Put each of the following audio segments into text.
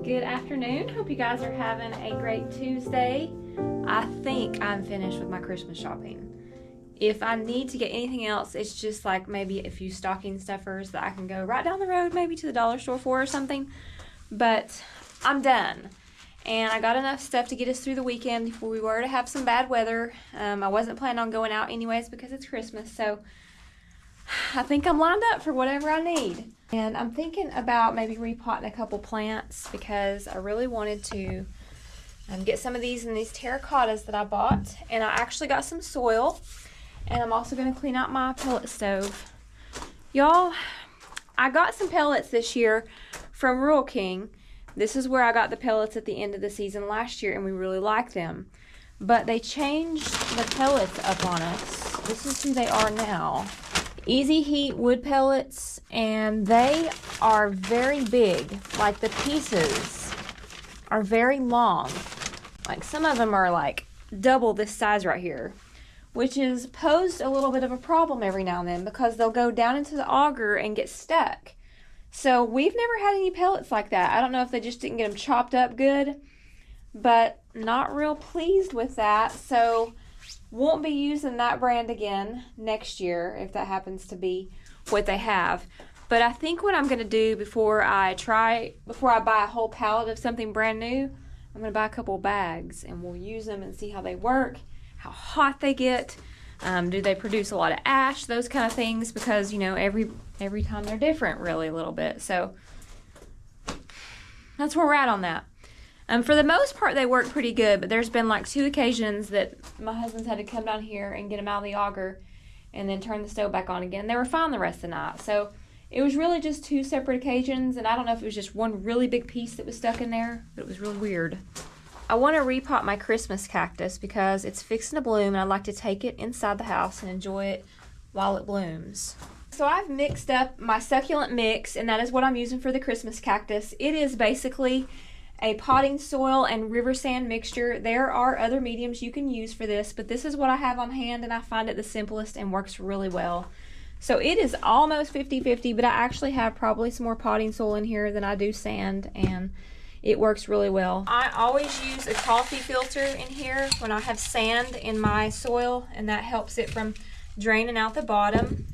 Good afternoon. Hope you guys are having a great Tuesday. I think I'm finished with my Christmas shopping. If I need to get anything else, it's just like maybe a few stocking stuffers that I can go right down the road, maybe to the dollar store for or something. But I'm done. And I got enough stuff to get us through the weekend before we were to have some bad weather. I wasn't planning on going out anyways because it's Christmas, so I think I'm lined up for whatever I need. And I'm thinking about maybe repotting a couple plants because I really wanted to get some of these in these terracottas that I bought. And I actually got some soil. And I'm also going to clean out my pellet stove. Y'all, I got some pellets this year from Rural King. This is where I got the pellets at the end of the season last year, and we really liked them. But they changed the pellets up on us. This is who they are now. Easy Heat wood pellets, and they are very big. Like the pieces are very long. Like some of them are like double this size right here, which has posed a little bit of a problem every now and then because they'll go down into the auger and get stuck. So we've never had any pellets like that. I don't know if they just didn't get them chopped up good, but not real pleased with that. So won't be using that brand again next year if that happens to be what they have. But I think what I'm going to do before I buy a whole pallet of something brand new, I'm going to buy a couple bags and we'll use them and see how they work, how hot they get, do they produce a lot of ash, those kind of things, because you know every time they're different really a little bit. So that's where we're at on that. For the most part, they work pretty good, but there's been like 2 occasions that my husband's had to come down here and get them out of the auger and then turn the stove back on again. They were fine the rest of the night. So it was really just 2 separate occasions, and I don't know if it was just one really big piece that was stuck in there, but it was really weird. I want to repot my Christmas cactus because it's fixing to bloom, and I'd like to take it inside the house and enjoy it while it blooms. So I've mixed up my succulent mix, and that is what I'm using for the Christmas cactus. It is basically a potting soil and river sand mixture. There are other mediums you can use for this, but this is what I have on hand, and I find it the simplest and works really well. So it is almost 50-50, but I actually have probably some more potting soil in here than I do sand, and it works really well. I always use a coffee filter in here when I have sand in my soil, and that helps it from draining out the bottom.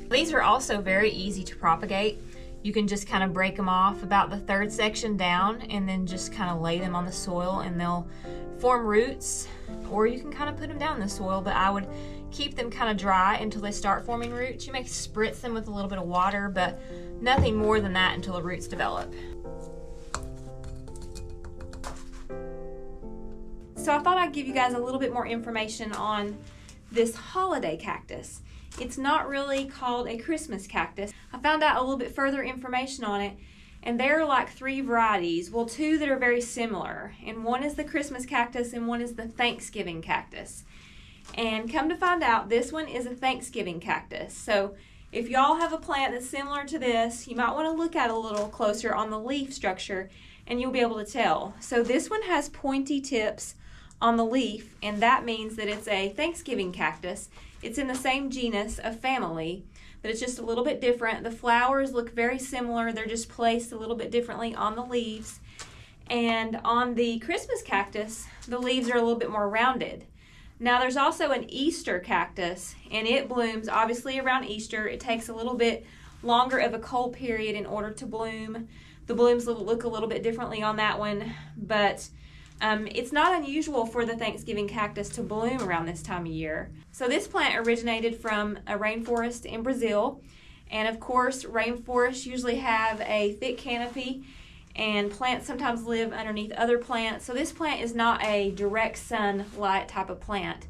These are also very easy to propagate. You can just kind of break them off about the 3rd section down and then just kind of lay them on the soil and they'll form roots, or you can kind of put them down in the soil, but I would keep them kind of dry until they start forming roots. You may spritz them with a little bit of water, but nothing more than that until the roots develop. So I thought I'd give you guys a little bit more information on this holiday cactus. It's not really called a Christmas cactus. I found out a little bit further information on it, and there are like 3 varieties. Well, 2 that are very similar, and one is the Christmas cactus and one is the Thanksgiving cactus. And come to find out, this one is a Thanksgiving cactus. So if y'all have a plant that's similar to this, you might want to look at it a little closer on the leaf structure and you'll be able to tell. So this one has pointy tips on the leaf, and that means that it's a Thanksgiving cactus. It's in the same genus of family, but it's just a little bit different. The flowers look very similar. They're just placed a little bit differently on the leaves. And on the Christmas cactus, the leaves are a little bit more rounded. Now there's also an Easter cactus, and it blooms obviously around Easter. It takes a little bit longer of a cold period in order to bloom. The blooms look a little bit differently on that one, but it's not unusual for the Thanksgiving cactus to bloom around this time of year. So this plant originated from a rainforest in Brazil, and of course rainforests usually have a thick canopy, and plants sometimes live underneath other plants. So this plant is not a direct sunlight type of plant.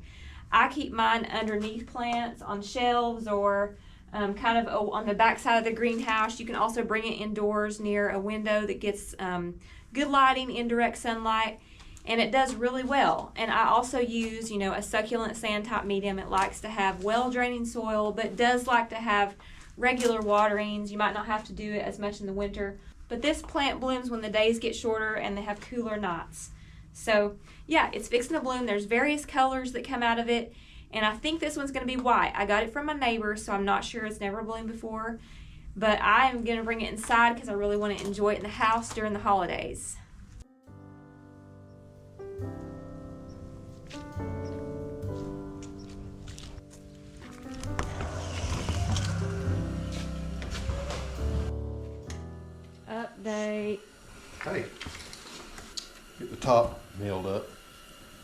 I keep mine underneath plants on shelves or kind of on the back side of the greenhouse. You can also bring it indoors near a window that gets good lighting, indirect sunlight, and it does really well. And I also use, a succulent sand type medium. It likes to have well draining soil, but does like to have regular waterings. You might not have to do it as much in the winter, but this plant blooms when the days get shorter and they have cooler nights. So yeah, it's fixing to bloom. There's various colors that come out of it, And I think this one's going to be white. I got it from my neighbor, so I'm not sure. It's never bloomed before. But I am going to bring it inside because I really want to enjoy it in the house during the holidays. Update. Okay. Get the top milled up.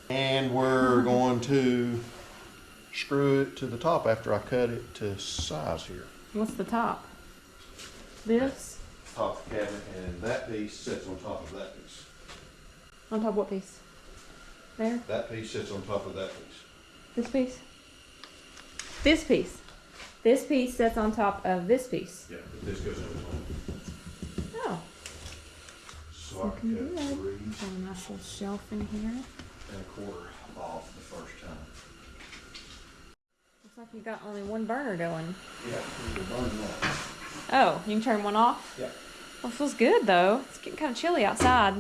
And we're going to screw it to the top after I cut it to size here. What's the top? This? Top of the cabinet, and that piece sits on top of that piece. On top of what piece? There? That piece sits on top of that piece. This piece? This piece. This piece sits on top of this piece. Yeah, but this goes in between. Oh. So I can cut three Got a nice little shelf in here. and a quarter off the first time. Looks like you got only one burner going. Yeah, we're burning that. Oh, you can turn one off? Yeah. Well, it feels good though. It's getting kind of chilly outside.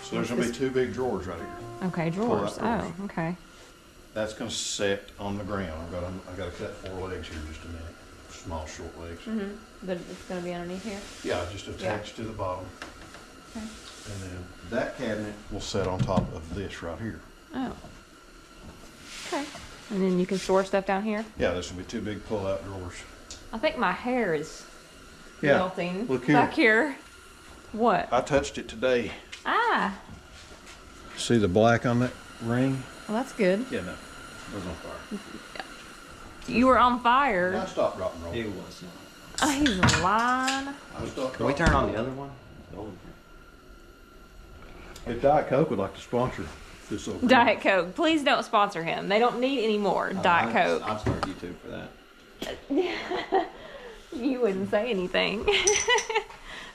So there's going to be two big drawers right here. Okay, drawers. Oh, okay. That's going to set on the ground. I've got to cut 4 legs here in just a minute. Small, short legs. Mm-hmm. But it's going to be underneath here? Yeah, just attached to the bottom. Okay. And then that cabinet will set on top of this right here. Oh. Okay. And then you can store stuff down here? Yeah, this will be 2 big pull-out drawers. I think my hair is Yeah, melting look here. back here. What? I touched it today. Ah. See the black on that ring? Well, that's good. Yeah, no. It was on fire. You were on fire. I stopped rock and roll. It was not. Oh, he's lying. I stopped Can we turn on the other one? The old one. If Diet Coke would like to sponsor this little Diet Coke. Please don't sponsor him. They don't need any more Diet Coke. I'll start YouTube for that. You wouldn't say anything.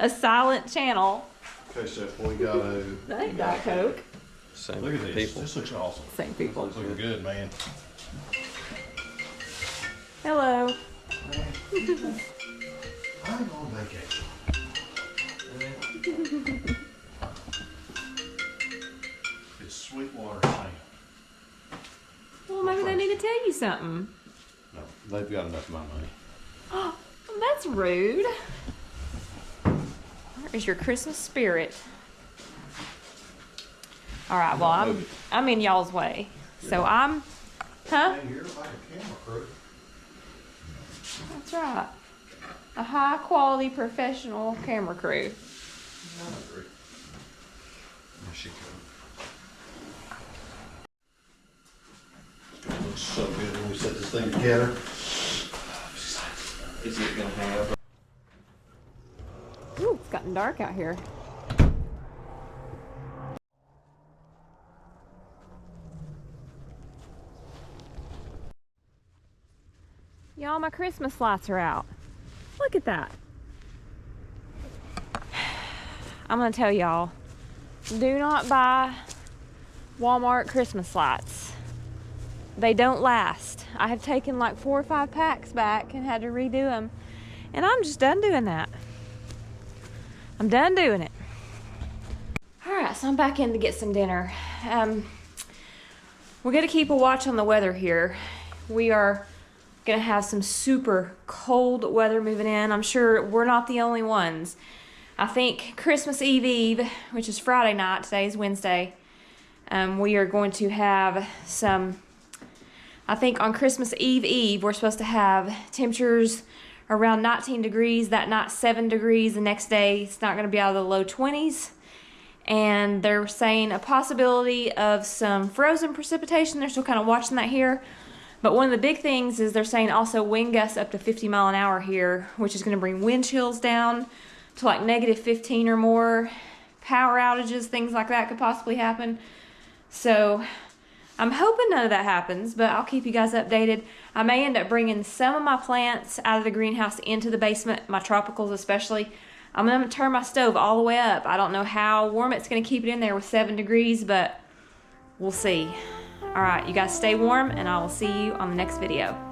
A silent channel. Okay, so we got a... That ain't Diet Coke. Same Look at this. people. This looks awesome. Same people. It's looking good, man. Hello. I'm on vacation. It's Sweetwater Sand. Well, maybe they need to tell you something. No, they've got enough of my money. Oh, that's rude. Where is your Christmas spirit? All right, well, I'm in y'all's way. So I'm, huh? Man, you're like a camera crew. That's right. A high quality professional camera crew. I agree. Yes, she could. It looks so good when we set this thing together. Is it gonna have? Ooh, it's gotten dark out here. Y'all, my Christmas lights are out. Look at that. I'm gonna tell y'all, do not buy Walmart Christmas lights. They don't last. I have taken like 4 or 5 packs back and had to redo them. And I'm just done doing that. I'm done doing it. All right, so I'm back in to get some dinner. We're gonna keep a watch on the weather here. We are gonna have some super cold weather moving in. I'm sure we're not the only ones. I think Christmas Eve, which is Friday night, today is Wednesday, we are going to have some, I think on Christmas Eve, we're supposed to have temperatures around 19 degrees, that night 7 degrees, the next day it's not gonna be out of the low 20s. And they're saying a possibility of some frozen precipitation. They're still kind of watching that here. But one of the big things is they're saying also wind gusts up to 50 mile an hour here, which is going to bring wind chills down to like -15 or more. Power outages, things like that could possibly happen. So I'm hoping none of that happens, but I'll keep you guys updated. I may end up bringing some of my plants out of the greenhouse into the basement, my tropicals especially. I'm gonna turn my stove all the way up. I don't know how warm it's gonna keep it in there with 7 degrees, but we'll see. All right, you guys stay warm, and I will see you on the next video.